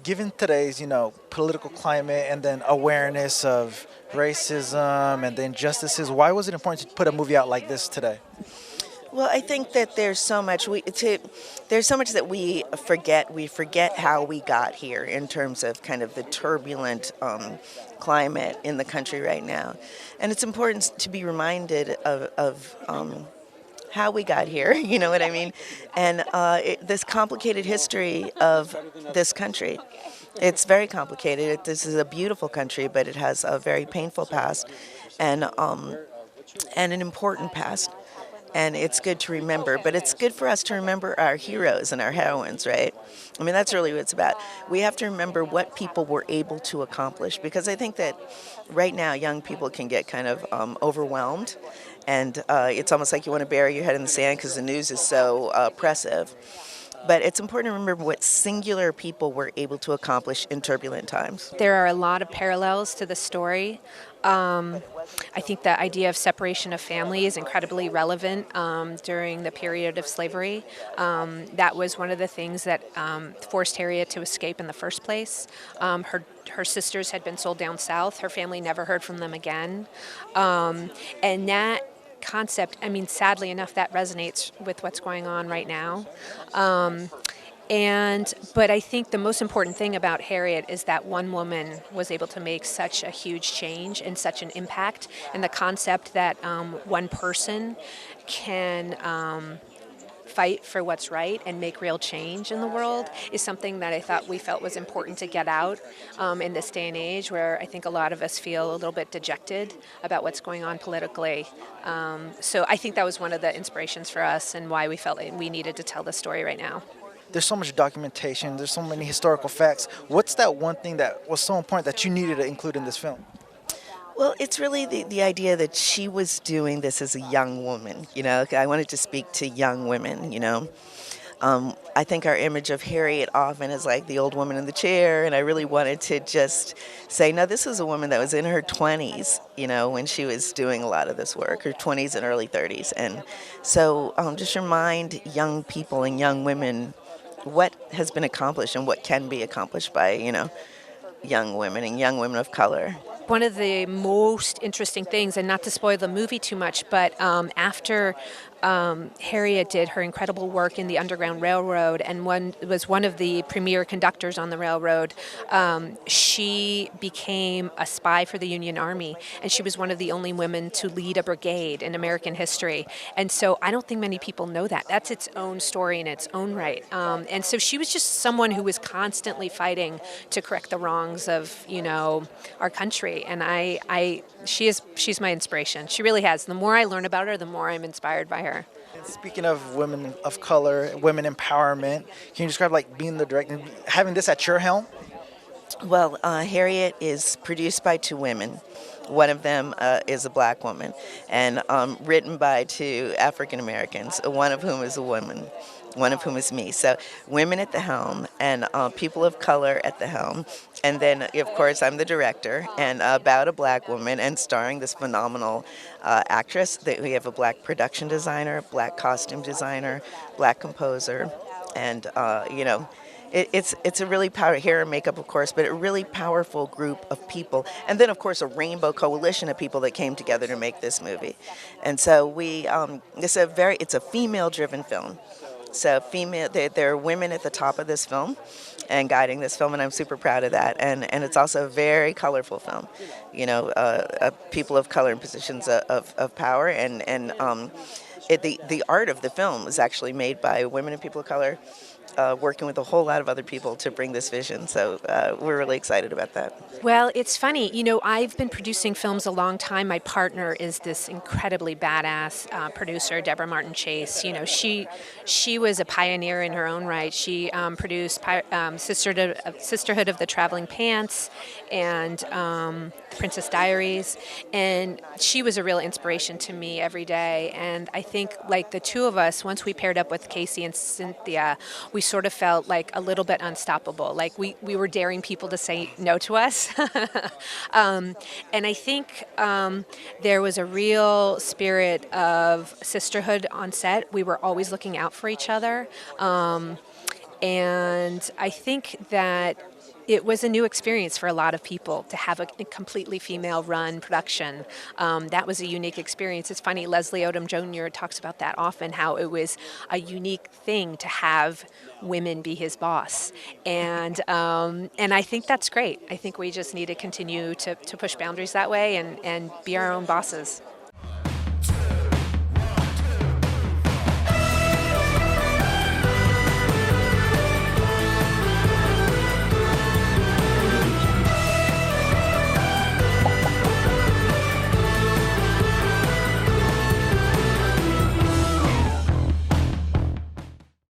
Given today's, political climate and then awareness of racism and the injustices, why was it important to put a movie out like this today? Well, I think that there's so much that we forget. We forget how we got here in terms of kind of the turbulent climate in the country right now, and it's important to be reminded of how we got here. You know what I mean? And this complicated history of this country. It's very complicated. This is a beautiful country, but it has a very painful past, and an important past. And it's good to remember, but it's good for us to remember our heroes and our heroines, right? I mean, that's really what it's about. We have to remember what people were able to accomplish, because I think that right now young people can get kind of overwhelmed, and it's almost like you want to bury your head in the sand because the news is so oppressive. But it's important to remember what singular people were able to accomplish in turbulent times. There are a lot of parallels to the story. I think the idea of separation of family is incredibly relevant during the period of slavery. That was one of the things that forced Harriet to escape in the first place. Her sisters had been sold down south. Her family never heard from them again. And that concept, I mean, sadly enough, that resonates with what's going on right now. But I think the most important thing about Harriet is that one woman was able to make such a huge change and such an impact, and the concept that one person can fight for what's right and make real change in the world is something that I thought we felt was important to get out in this day and age, where I think a lot of us feel a little bit dejected about what's going on politically. So I think that was one of the inspirations for us and why we felt like we needed to tell the story right now. There's so much documentation, there's so many historical facts. What's that one thing that was so important that you needed to include in this film? Well, it's really the idea that she was doing this as a young woman. I wanted to speak to young women. I think our image of Harriet often is like the old woman in the chair, and I really wanted to just say, no, this is a woman that was in her 20s, when she was doing a lot of this work, her 20s and early 30s. And so just remind young people and young women what has been accomplished and what can be accomplished by, young women and young women of color. One of the most interesting things, and not to spoil the movie too much, but after Harriet did her incredible work in the Underground Railroad and was one of the premier conductors on the railroad, she became a spy for the Union Army, and she was one of the only women to lead a brigade in American history. And so I don't think many people know that. That's its own story in its own right. And so she was just someone who was constantly fighting to correct the wrongs of, our country. And she's my inspiration. She really has. The more I learn about her, the more I'm inspired by her. Speaking of women of color, women empowerment, can you describe being the director, having this at your helm? Well, Harriet is produced by two women. One of them is a black woman, and written by two African Americans, one of whom is a woman, one of whom is me. So women at the helm and people of color at the helm. And then, of course, I'm the director, and about a black woman, and starring this phenomenal actress. We have a black production designer, black costume designer, black composer, and, it's a really powerful, hair and makeup, of course, but a really powerful group of people. And then, of course, a rainbow coalition of people that came together to make this movie. And so it's a female-driven film. So there are women at the top of this film and guiding this film, and I'm super proud of that. And it's also a very colorful film, people of color in positions of power. The art of the film was actually made by women and people of color, working with a whole lot of other people to bring this vision. So we're really excited about that. Well, it's funny. I've been producing films a long time. My partner is this incredibly badass producer, Deborah Martin Chase. She was a pioneer in her own right. She produced Sisterhood of the Traveling Pants and Princess Diaries, and she was a real inspiration to me every day. And I think, like the two of us, once we paired up with Casey and Cynthia, we sort of felt like a little bit unstoppable. Like we were daring people to say no to us. And I think there was a real spirit of sisterhood on set. We were always looking out for each other. And I think that it was a new experience for a lot of people to have a completely female-run production. That was a unique experience. It's funny, Leslie Odom Jr. talks about that often, how it was a unique thing to have women be his boss, and I think that's great. I think we just need to continue to push boundaries that way and be our own bosses.